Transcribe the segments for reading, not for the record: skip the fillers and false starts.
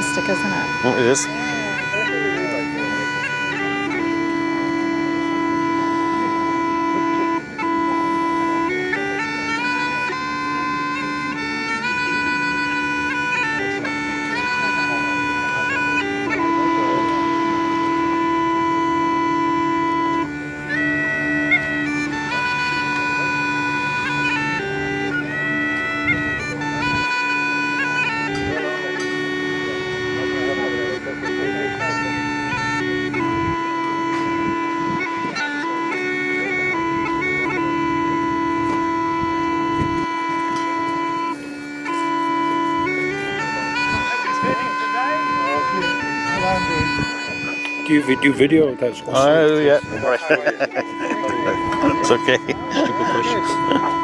tastic, isn't it? It is. Do you do video? That's Oh, yeah. Right. It's okay. stupid question.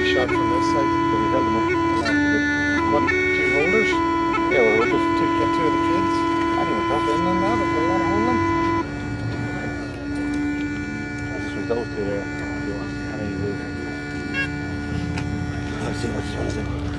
Shot from this side. We held them up. What, two holders? Yeah, well, we're just get two of the kids. Anyway, pop in and that if they want to hold them. Just with those two there. If you want any roof. I've seen what's supposed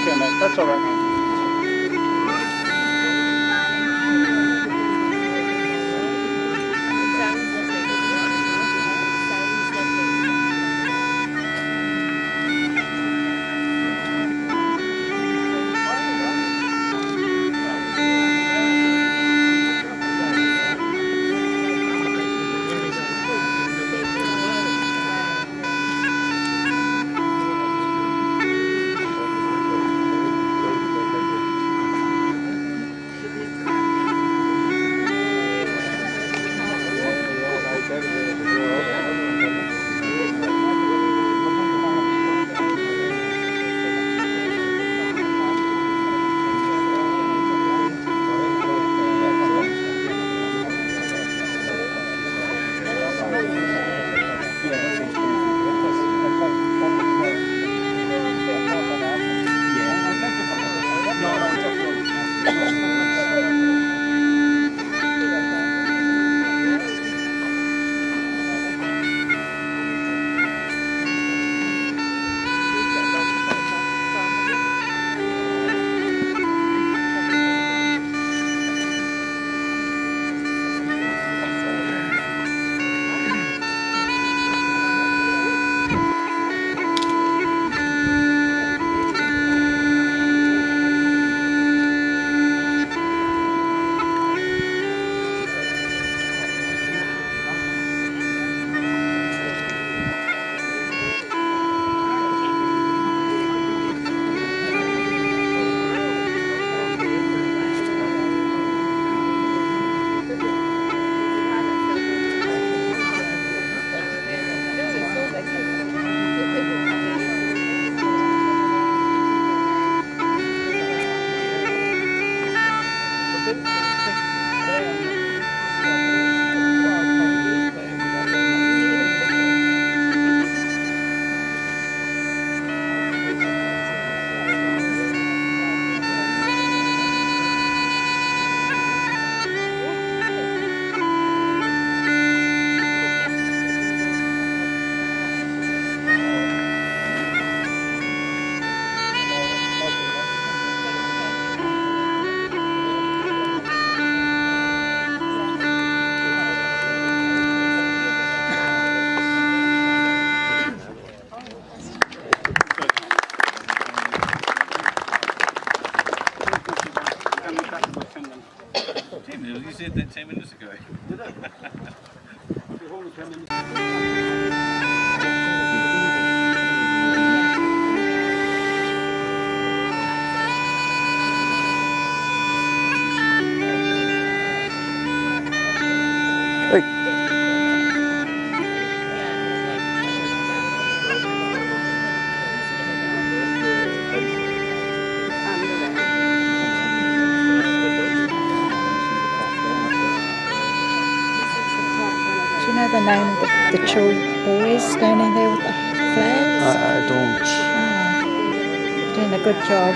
Okay, mate, that's all right. minutes ago. Hey. Do you know the name of the two boys standing there with the flags? I don't. Oh, doing a good job.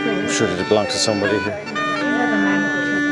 I'm sure they belong to somebody here. Do you know the name of the two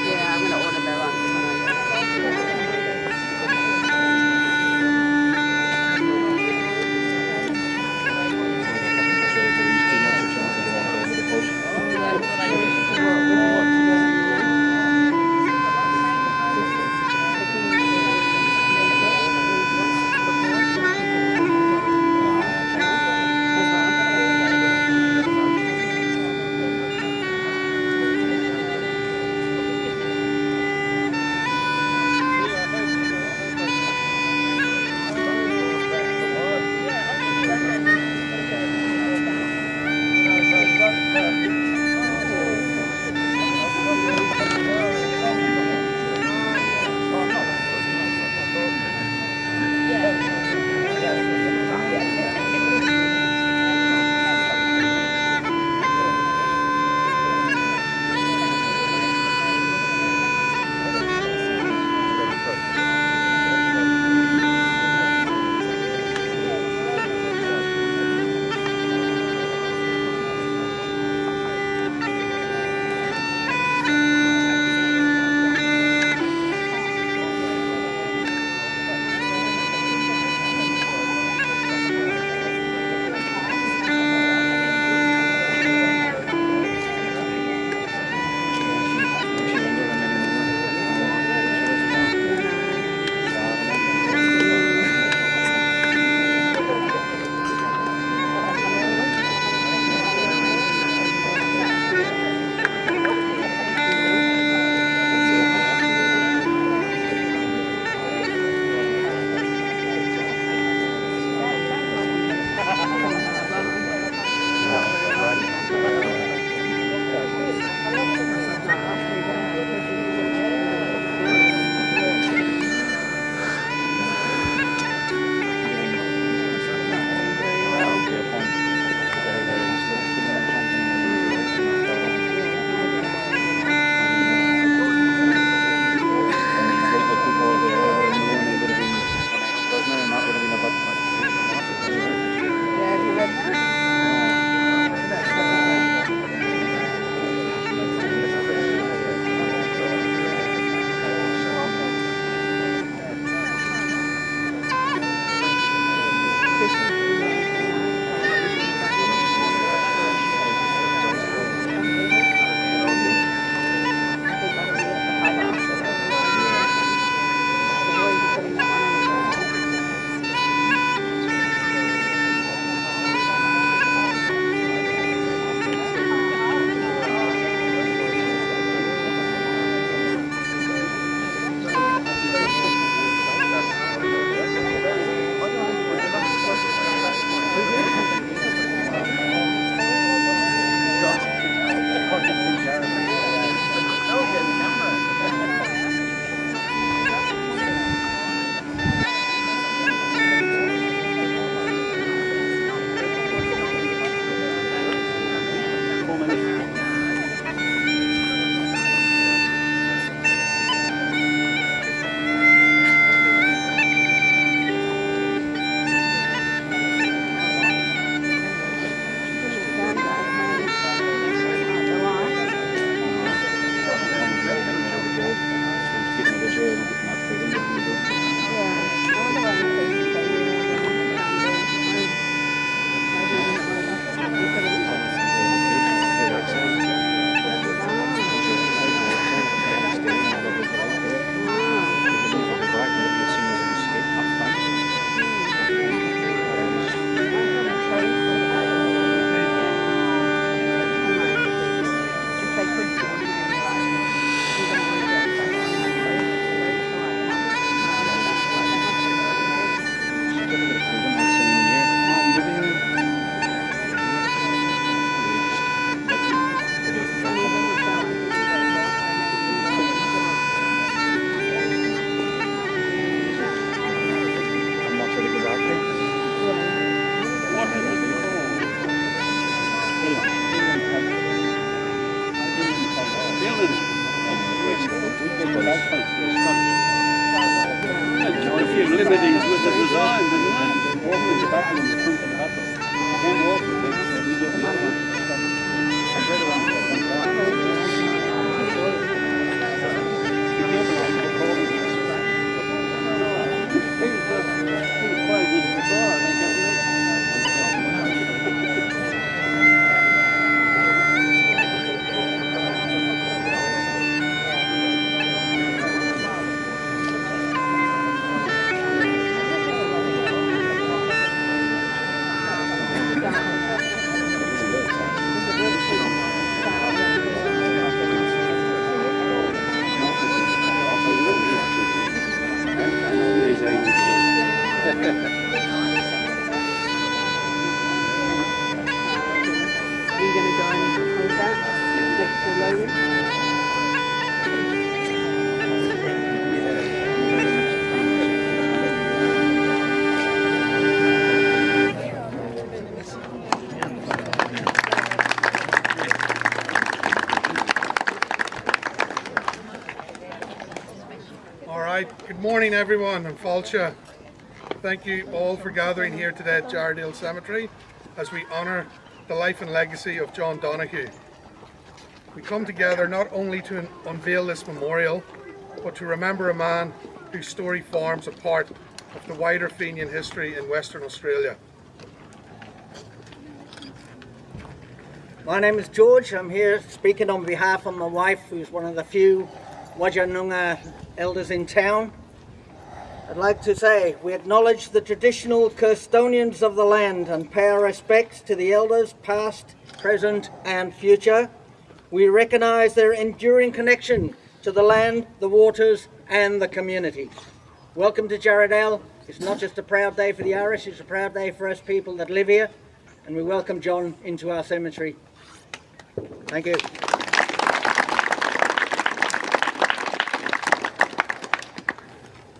Yeah, I'm gonna order that one. Good morning, everyone, and Falcha. Thank you all for gathering here today at Jaradale Cemetery as we honour the life and legacy of John Donoghue. We come together not only to unveil this memorial, but to remember a man whose story forms a part of the wider Fenian history in Western Australia. My name is George. I'm here speaking on behalf of my wife, who's one of the few Wajanunga elders in town. I'd like to say we acknowledge the traditional custodians of the land and pay our respects to the elders past, present and future. We recognise their enduring connection to the land, the waters and the community. Welcome to Jaradale. It's not just a proud day for the Irish, it's a proud day for us people that live here, and we welcome John into our cemetery. Thank you.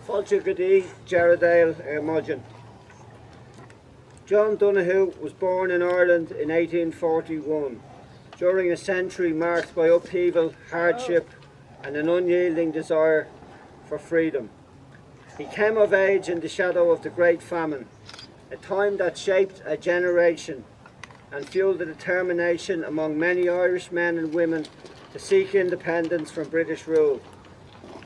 Falcha Gadi, Jaradale, Ermodjan. John Donoghue was born in Ireland in 1841, during a century marked by upheaval, hardship and an unyielding desire for freedom. He came of age in the shadow of the Great Famine, a time that shaped a generation and fueled the determination among many Irish men and women to seek independence from British rule.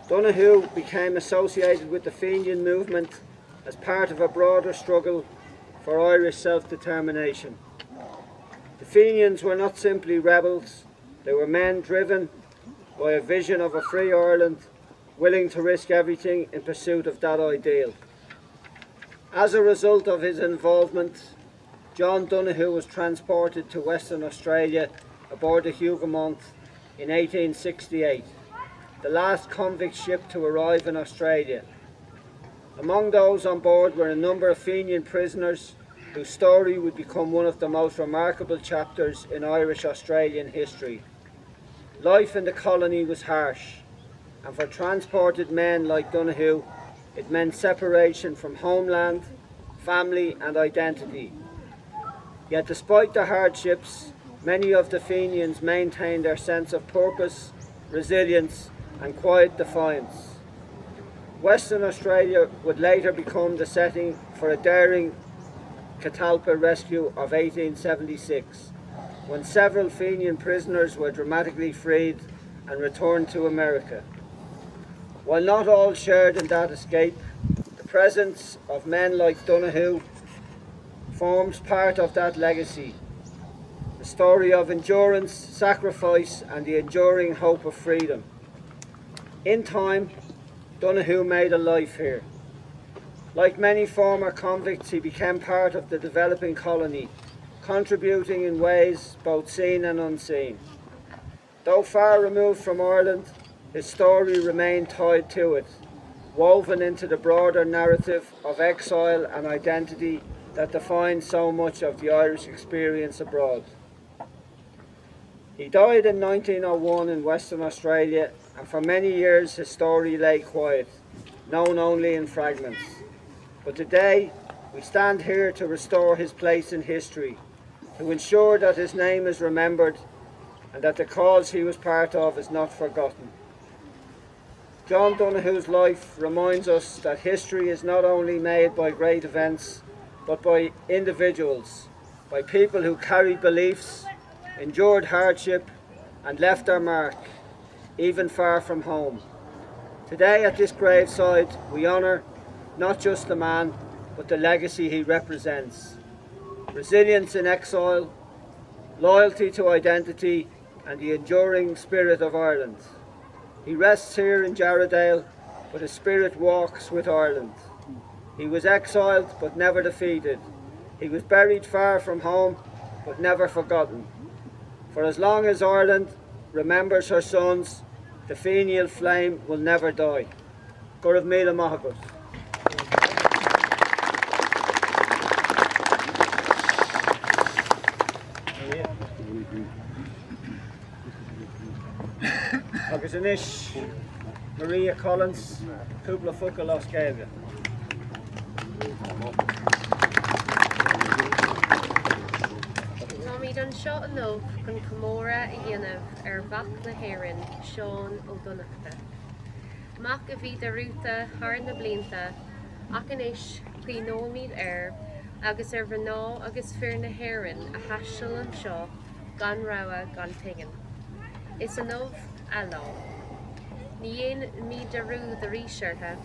Donoghue became associated with the Fenian movement as part of a broader struggle for Irish self-determination. The Fenians were not simply rebels, they were men driven by a vision of a free Ireland, willing to risk everything in pursuit of that ideal. As a result of his involvement, John Donoghue was transported to Western Australia aboard the Hougoumont in 1868, the last convict ship to arrive in Australia. Among those on board were a number of Fenian prisoners whose story would become one of the most remarkable chapters in Irish Australian history. Life in the colony was harsh, and for transported men like Donoghue, it meant separation from homeland, family and identity. Yet despite the hardships, many of the Fenians maintained their sense of purpose, resilience and quiet defiance. Western Australia would later become the setting for a daring Catalpa rescue of 1876, when several Fenian prisoners were dramatically freed and returned to America. While not all shared in that escape, the presence of men like Donoghue forms part of that legacy, the story of endurance, sacrifice and the enduring hope of freedom. In time, Donoghue made a life here. Like many former convicts, he became part of the developing colony, contributing in ways both seen and unseen. Though far removed from Ireland, his story remained tied to it, woven into the broader narrative of exile and identity that defines so much of the Irish experience abroad. He died in 1901 in Western Australia, and for many years his story lay quiet, known only in fragments. But today we stand here to restore his place in history, to ensure that his name is remembered and that the cause he was part of is not forgotten. John Donoghue's life reminds us that history is not only made by great events, but by individuals, by people who carried beliefs, endured hardship and left their mark, even far from home. Today at this graveside we honour not just the man, but the legacy he represents. Resilience in exile, loyalty to identity and the enduring spirit of Ireland. He rests here in Jaradale, but his spirit walks with Ireland. He was exiled but never defeated. He was buried far from home but never forgotten. For as long as Ireland remembers her sons, the Fenial flame will never die. Gurav Mila Mahagut. Agus Anish, Maria Collins, Kubla Fuka Los Gaga. Tommy done shot an oath gon Camora a dhéanamh ar bhac na hÉireann Seán ó Donoghue. Mac a bhí de ruúta thar na blianta, ach inis chuí nóimid agus bhrená agus fear na hÉireann a thaisteal an seo gan rogha gan tuigeann. Is an nómh eile. Ní dhéon mí de rú de ríseartha,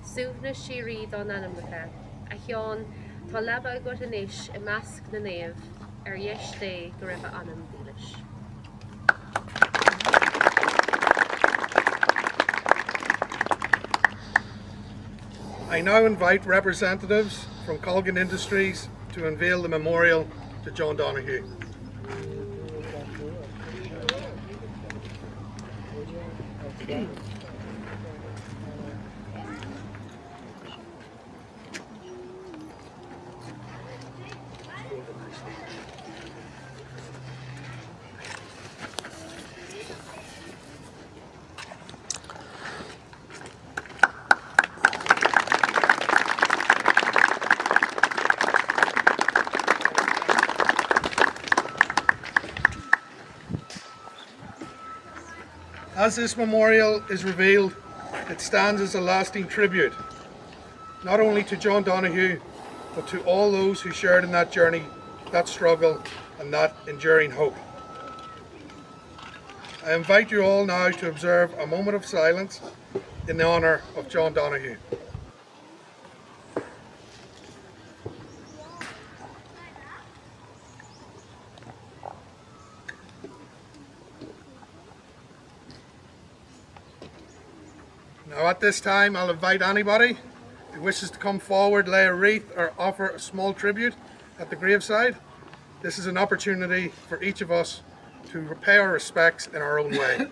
suamhna sirí don anamlacha, a cheann tá leba go inis I measc na naomh dheis dé go raibh anam bhílis. I now invite representatives from Colgan Industries to unveil the memorial to John Donoghue. As this memorial is revealed, it stands as a lasting tribute, not only to John Donoghue, but to all those who shared in that journey, that struggle, and that enduring hope. I invite you all now to observe a moment of silence in the honour of John Donoghue. Now at this time, I'll invite anybody who wishes to come forward, lay a wreath or offer a small tribute at the graveside. This is an opportunity for each of us to pay our respects in our own way.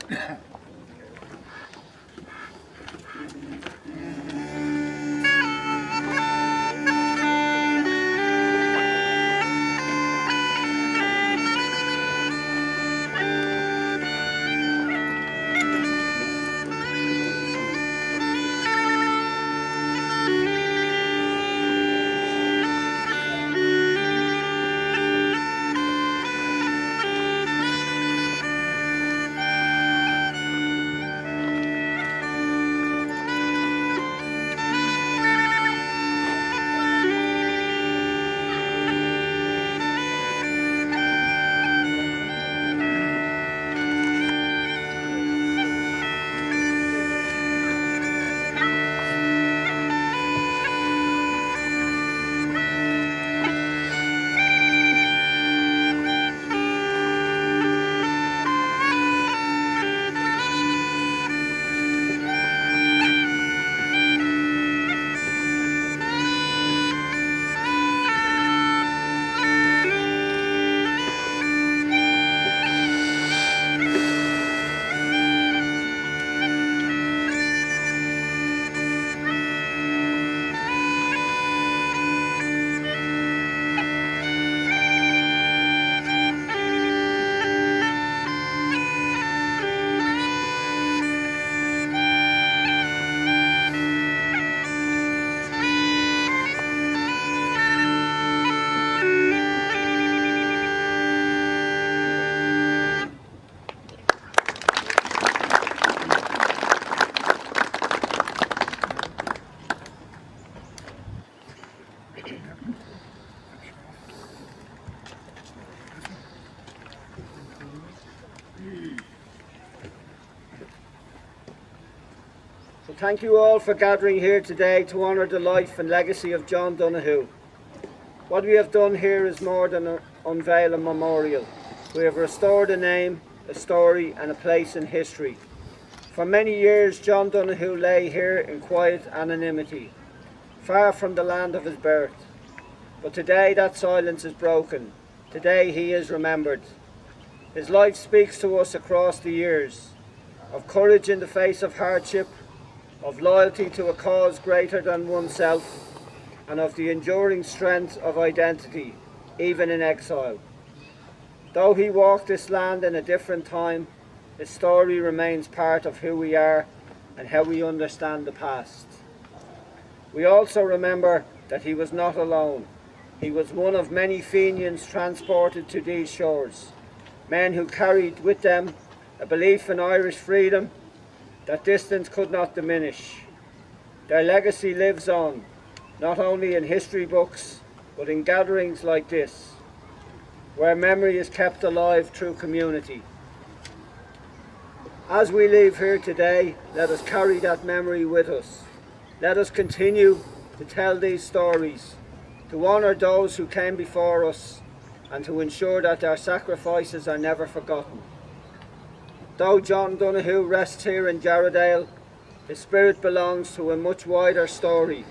So thank you all for gathering here today to honour the life and legacy of John Donoghue. What we have done here is more than unveil a memorial. We have restored a name, a story and a place in history. For many years John Donoghue lay here in quiet anonymity, far from the land of his birth. But today that silence is broken. Today he is remembered. His life speaks to us across the years, of courage in the face of hardship, of loyalty to a cause greater than oneself, and of the enduring strength of identity, even in exile. Though he walked this land in a different time, his story remains part of who we are and how we understand the past. We also remember that he was not alone. He was one of many Fenians transported to these shores, men who carried with them a belief in Irish freedom, that distance could not diminish. Their legacy lives on, not only in history books, but in gatherings like this, where memory is kept alive through community. As we leave here today, let us carry that memory with us. Let us continue to tell these stories, to honour those who came before us, and to ensure that their sacrifices are never forgotten. Though John Donoghue rests here in Jaradale, his spirit belongs to a much wider story,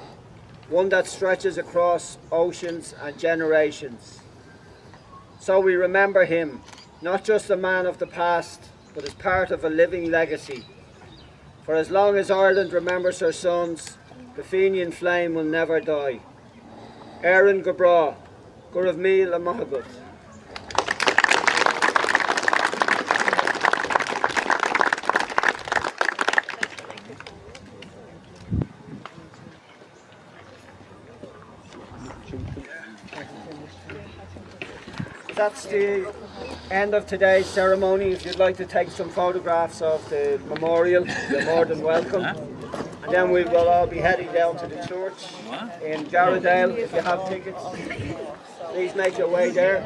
one that stretches across oceans and generations. So we remember him, not just a man of the past, but as part of a living legacy. For as long as Ireland remembers her sons, the Fenian flame will never die. Éireann go bra, gur raibh míle maith. That's the end of today's ceremony. If you'd like to take some photographs of the memorial, you're more than welcome. And then we will all be heading down to the church in Jaradale. If you have tickets, please make your way there.